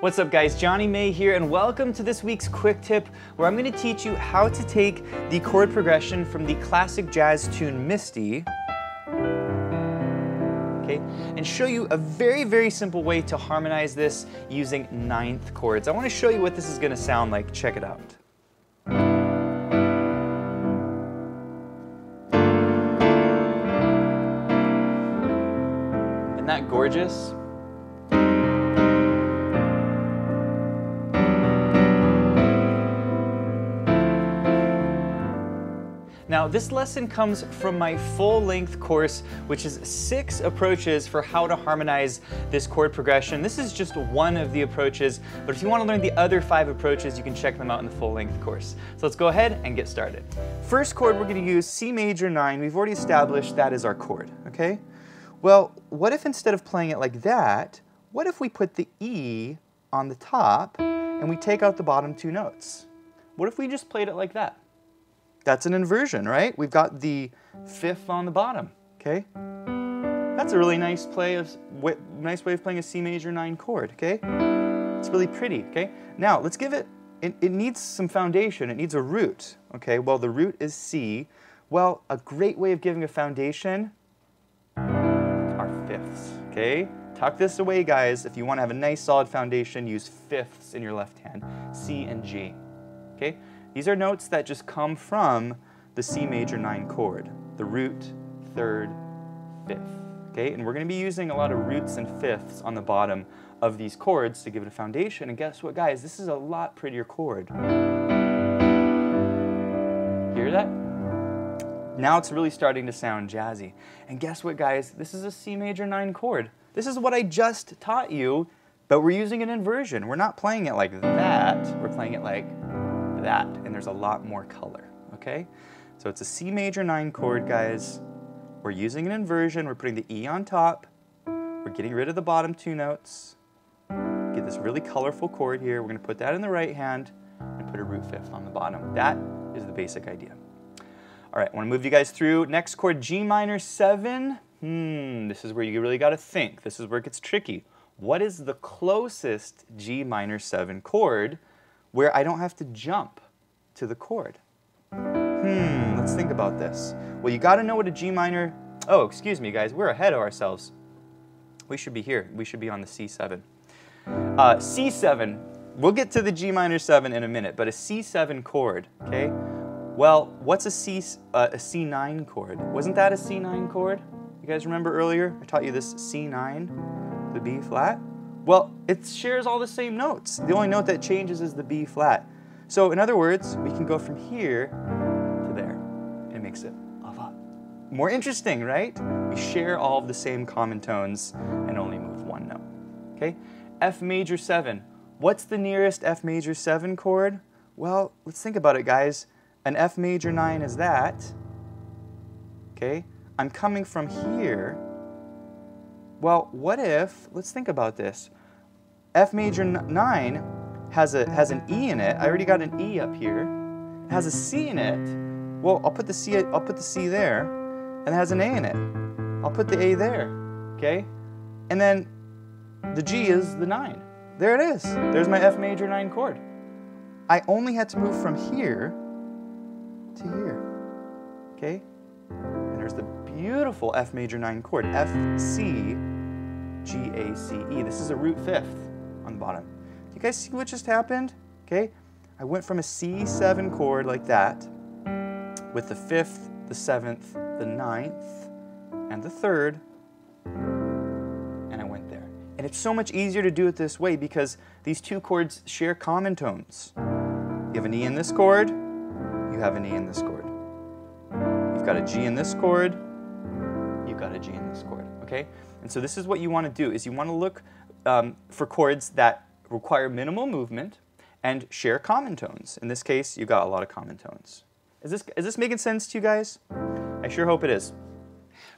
What's up guys, Jonny May here and welcome to this week's quick tip where I'm going to teach you how to take the chord progression from the classic jazz tune Misty, okay, and show you a very simple way to harmonize this using ninth chords. I want to show you what this is going to sound like. Check it out. Isn't that gorgeous? Now, this lesson comes from my full-length course, which is 6 approaches for how to harmonize this chord progression. This is just one of the approaches, but if you want to learn the other 5 approaches, you can check them out in the full-length course. So let's go ahead and get started. First chord, we're going to use C major 9. We've already established that is our chord, okay? Well, what if instead of playing it like that, what if we put the E on the top and we take out the bottom 2 notes? What if we just played it like that? That's an inversion, right? We've got the 5th on the bottom, okay? That's a really nice way of playing a C major 9 chord, okay? It's really pretty, okay? Now, let's give it needs some foundation. It needs a root, okay? Well, the root is C. Well, a great way of giving a foundation are 5ths, okay? Tuck this away, guys. If you want to have a nice solid foundation, use 5ths in your left hand, C and G, okay? These are notes that just come from the C major 9 chord, the root, 3rd, 5th, okay? And we're going to be using a lot of roots and 5ths on the bottom of these chords to give it a foundation. And guess what, guys? This is a lot prettier chord. Hear that? Now it's really starting to sound jazzy. And guess what, guys? This is a C major 9 chord. This is what I just taught you, but we're using an inversion. We're not playing it like that. We're playing it like that, and there's a lot more color, okay? So it's a C major 9 chord, guys. We're using an inversion. We're putting the E on top. We're getting rid of the bottom 2 notes. Get this really colorful chord here. We're going to put that in the right hand and put a root 5th on the bottom. That is the basic idea. All right, I want to move you guys through. Next chord, G minor 7. This is where you really got to think. This is where it gets tricky. What is the closest G minor 7 chord where I don't have to jump to the chord? Let's think about this. Well, you got to know what a G minor... Oh, excuse me, guys. We're ahead of ourselves. We should be here. We should be on the C7. C7. We'll get to the G minor 7 in a minute, but a C7 chord, okay? Well, what's a C9 chord? Wasn't that a C9 chord? You guys remember earlier? I taught you this C9, the B flat. Well, it shares all the same notes. The only note that changes is the B flat. So in other words, we can go from here to there. It makes it a lot more interesting, right? We share all of the same common tones and only move one note. Okay? F major 7. What's the nearest F major 7 chord? Well, let's think about it, guys. An F major 9 is that. Okay? I'm coming from here. Well, what if, let's think about this. F major 9 has an E in it. I already got an E up here. It has a C in it. Well, I'll put the C there, and it has an A in it. I'll put the A there, okay? And then the G is the 9. There it is. There's my F major 9 chord. I only had to move from here to here, okay? And there's the beautiful F major 9 chord, F, C, G, A, C, E. This is a root 5th on the bottom. Do you guys see what just happened? Okay, I went from a C7 chord like that with the 5th, the 7th, the 9th, and the 3rd, and I went there. And it's so much easier to do it this way because these 2 chords share common tones. You have an E in this chord, you have an E in this chord. You've got a G in this chord, you've got a G in this chord, okay? And so this is what you want to do, is you want to look for chords that require minimal movement and share common tones. In this case, you got a lot of common tones. Is this making sense to you guys? I sure hope it is.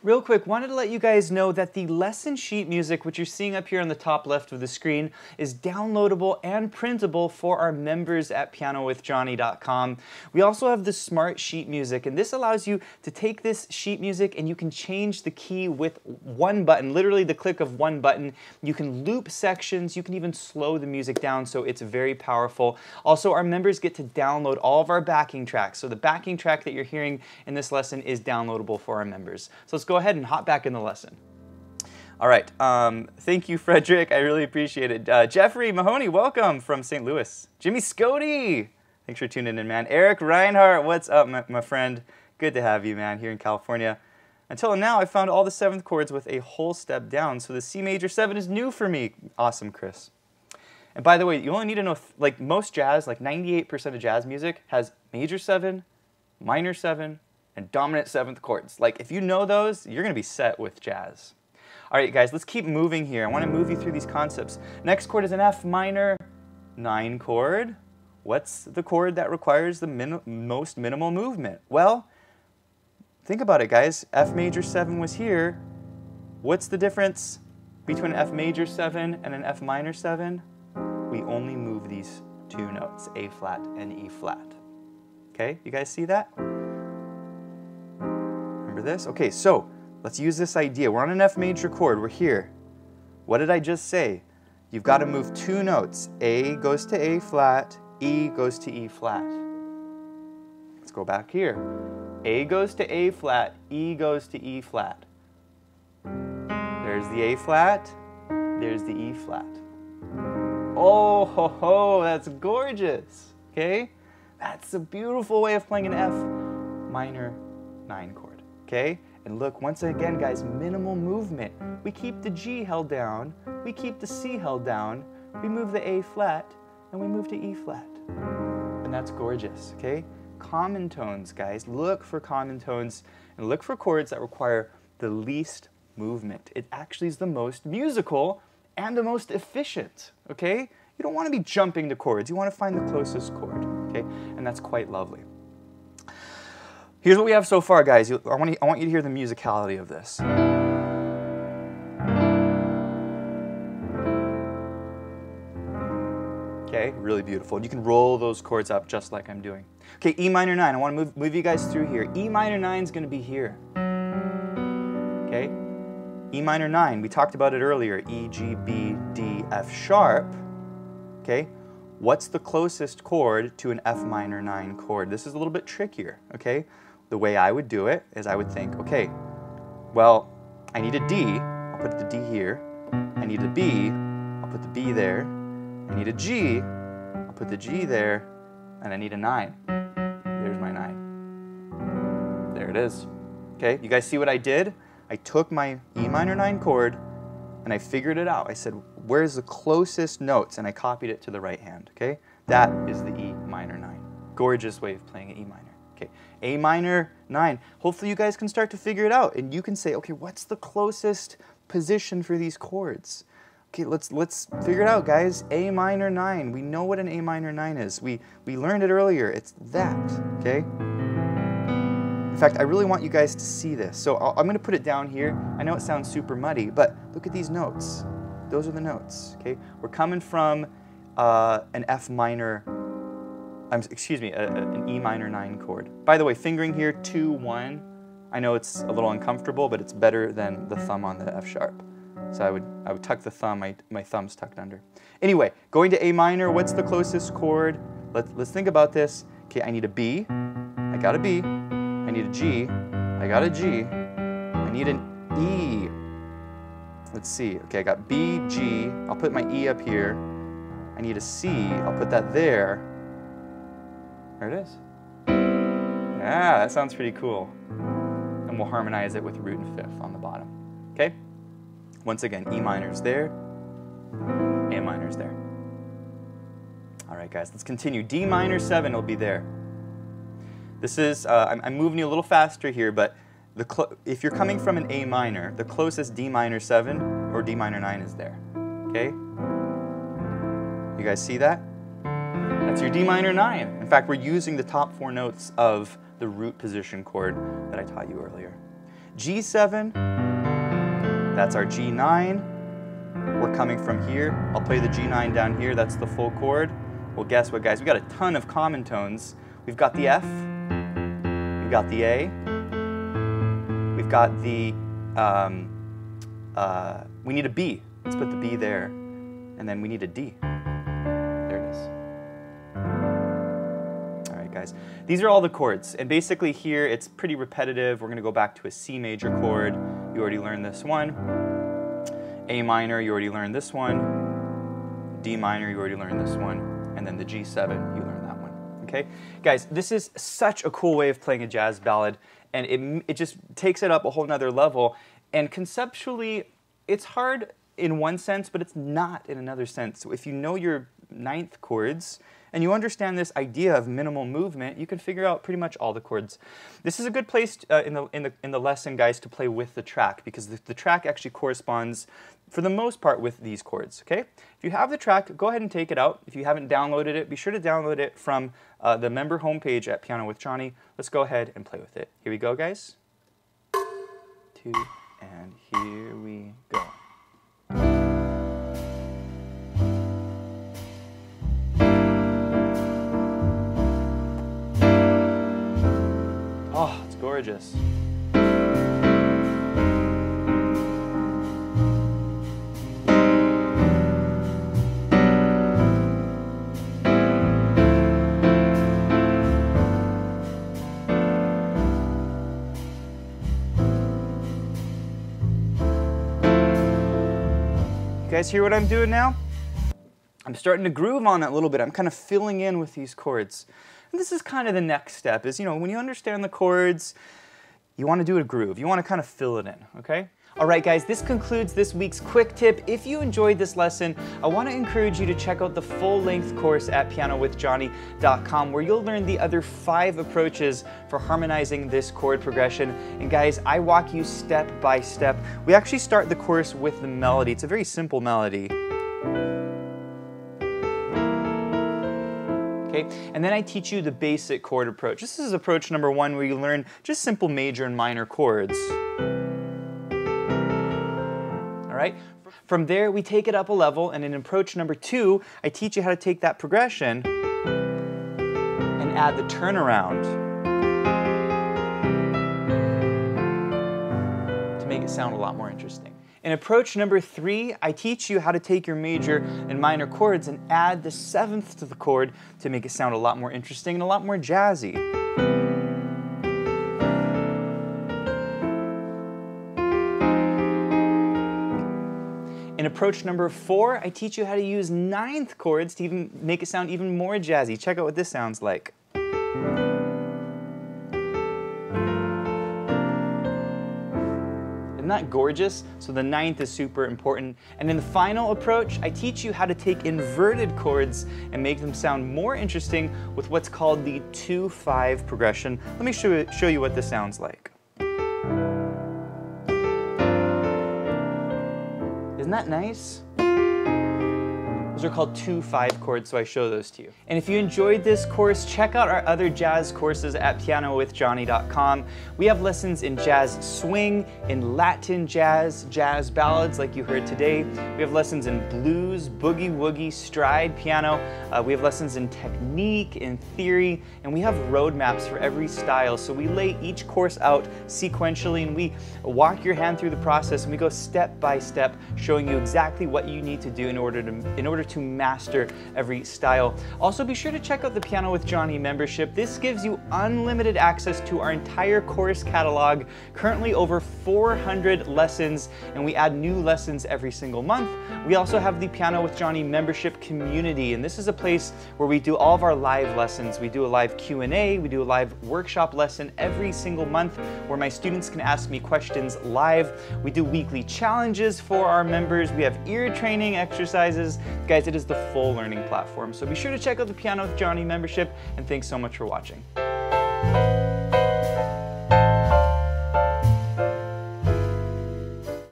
Real quick, wanted to let you guys know that the lesson sheet music, which you're seeing up here on the top left of the screen, is downloadable and printable for our members at pianowithjohnny.com. We also have the smart sheet music, and this allows you to take this sheet music and you can change the key with one button, literally the click of one button. You can loop sections, you can even slow the music down, so it's very powerful. Also, our members get to download all of our backing tracks. So the backing track that you're hearing in this lesson is downloadable for our members. So let's go ahead and hop back in the lesson. All right, thank you, Frederick. I really appreciate it. Jeffrey Mahoney, welcome from St. Louis. Jimmy Scody, thanks for tuning in, man. Eric Reinhardt, what's up, my friend? Good to have you, man, here in California. Until now, I found all the 7th chords with a whole step down, so the C major 7 is new for me. Awesome, Chris. And by the way, you only need to know, like most jazz, like 98% of jazz music has major 7, minor 7, and dominant 7th chords. Like, if you know those, you're going to be set with jazz. All right, guys, let's keep moving here. I want to move you through these concepts. Next chord is an F minor 9 chord. What's the chord that requires the most minimal movement? Well, think about it, guys. F major 7 was here. What's the difference between an F major 7 and an F minor 7? We only move these 2 notes, A flat and E flat. Okay, you guys see that? Remember this? Okay, so let's use this idea. We're on an F major chord. We're here. What did I just say? You've got to move 2 notes. A goes to A flat, E goes to E flat. Let's go back here. A goes to A flat, E goes to E flat. There's the A flat, there's the E flat. Oh, ho, ho, that's gorgeous. Okay? That's a beautiful way of playing an F minor 9 chord. Okay? And look, once again, guys, minimal movement. We keep the G held down, we keep the C held down, we move the A flat, and we move to E flat. And that's gorgeous, okay? Common tones, guys. Look for common tones and look for chords that require the least movement. It actually is the most musical and the most efficient, okay? You don't want to be jumping the chords. You want to find the closest chord, okay? And that's quite lovely. Here's what we have so far, guys. I want you to hear the musicality of this. Okay, really beautiful. You can roll those chords up just like I'm doing. Okay, E minor 9. I want to move you guys through here. E minor 9 is going to be here. Okay, E minor 9. We talked about it earlier. E, G, B, D, F sharp. Okay, what's the closest chord to an F minor 9 chord? This is a little bit trickier. Okay. The way I would do it is I would think, okay, well, I need a D, I'll put the D here. I need a B, I'll put the B there. I need a G, I'll put the G there. And I need a 9. There's my 9. There it is. Okay, you guys see what I did? I took my E minor 9 chord and I figured it out. I said, where's the closest notes? And I copied it to the right hand, okay? That is the E minor 9. Gorgeous way of playing an E minor. Okay, A minor 9. Hopefully you guys can start to figure it out and you can say, okay, what's the closest position for these chords? Okay, let's figure it out, guys. A minor 9. We know what an A minor 9 is. We learned it earlier. It's that, okay? In fact, I really want you guys to see this. So I'm going to put it down here. I know it sounds super muddy, but look at these notes. Those are the notes, okay? We're coming from an F minor an E minor 9 chord. By the way, fingering here, 2, 1. I know it's a little uncomfortable, but it's better than the thumb on the F sharp. So I would tuck the thumb, my thumb's tucked under. Anyway, going to A minor, what's the closest chord? Let's think about this. Okay, I need a B, I got a B. I need a G, I got a G. I need an E. Let's see, okay, I got B, G, I'll put my E up here. I need a C, I'll put that there. There it is. Yeah, that sounds pretty cool. And we'll harmonize it with root and fifth on the bottom. Okay? Once again, E minor's there, A minor's there. All right, guys, let's continue. D minor 7 will be there. This is, I'm moving you a little faster here, but if you're coming from an A minor, the closest D minor 7 or D minor 9 is there. Okay? You guys see that? That's your D minor 9. In fact, we're using the top 4 notes of the root position chord that I taught you earlier. G7, that's our G9. We're coming from here. I'll play the G9 down here, that's the full chord. Well, guess what, guys? We've got a ton of common tones. We've got the F, we've got the A, we've got the, we need a B. Let's put the B there. And then we need a D. There it is. All right, guys. These are all the chords. And basically here, it's pretty repetitive. We're going to go back to a C major chord. You already learned this one. A minor, you already learned this one. D minor, you already learned this one. And then the G7, you learned that one. Okay? Guys, this is such a cool way of playing a jazz ballad. And it just takes it up a whole nother level. And conceptually, it's hard in one sense, but it's not in another sense. So if you know your ninth chords and you understand this idea of minimal movement, you can figure out pretty much all the chords. This is a good place in the lesson, guys, to play with the track, because the track actually corresponds for the most part with these chords. Okay? If you have the track, go ahead and take it out. If you haven't downloaded it, be sure to download it from the member homepage at Piano with Jonny. Let's go ahead and play with it. Here we go, guys. 2, and here we go. Oh, it's gorgeous. You guys hear what I'm doing now? I'm starting to groove on it a little bit. I'm kind of filling in with these chords. And this is kind of the next step is, you know, when you understand the chords, you want to do a groove. You want to kind of fill it in, okay? All right, guys, this concludes this week's quick tip. If you enjoyed this lesson, I want to encourage you to check out the full-length course at pianowithjonny.com, where you'll learn the other 5 approaches for harmonizing this chord progression. And guys, I walk you step by step. We actually start the course with the melody. It's a very simple melody. Okay? And then I teach you the basic chord approach. This is approach number 1, where you learn just simple major and minor chords. All right? From there, we take it up a level, and in approach number 2, I teach you how to take that progression and add the turnaround to make it sound a lot more interesting. In approach number 3, I teach you how to take your major and minor chords and add the 7th to the chord to make it sound a lot more interesting and a lot more jazzy. In approach number 4, I teach you how to use 9th chords to even make it sound even more jazzy. Check out what this sounds like. Isn't that gorgeous? So the 9th is super important. And in the final approach, I teach you how to take inverted chords and make them sound more interesting with what's called the 2-5 progression. Let me show you what this sounds like. Isn't that nice? Those are called 2-5 chords, so I show those to you. And if you enjoyed this course, check out our other jazz courses at pianowithjonny.com. We have lessons in jazz swing, in Latin jazz, jazz ballads like you heard today. We have lessons in blues, boogie woogie, stride piano. We have lessons in technique, in theory, and we have roadmaps for every style. So we lay each course out sequentially, and we walk your hand through the process, and we go step by step, showing you exactly what you need to do in order to master every style. Also, be sure to check out the Piano with Jonny membership. This gives you unlimited access to our entire course catalog, currently over 400 lessons, and we add new lessons every single month. We also have the Piano with Jonny membership community, and this is a place where we do all of our live lessons. We do a live Q&A, we do a live workshop lesson every single month where my students can ask me questions live. We do weekly challenges for our members. We have ear training exercises. Guys, it is the full learning platform. So be sure to check out the Piano with Jonny membership, and thanks so much for watching.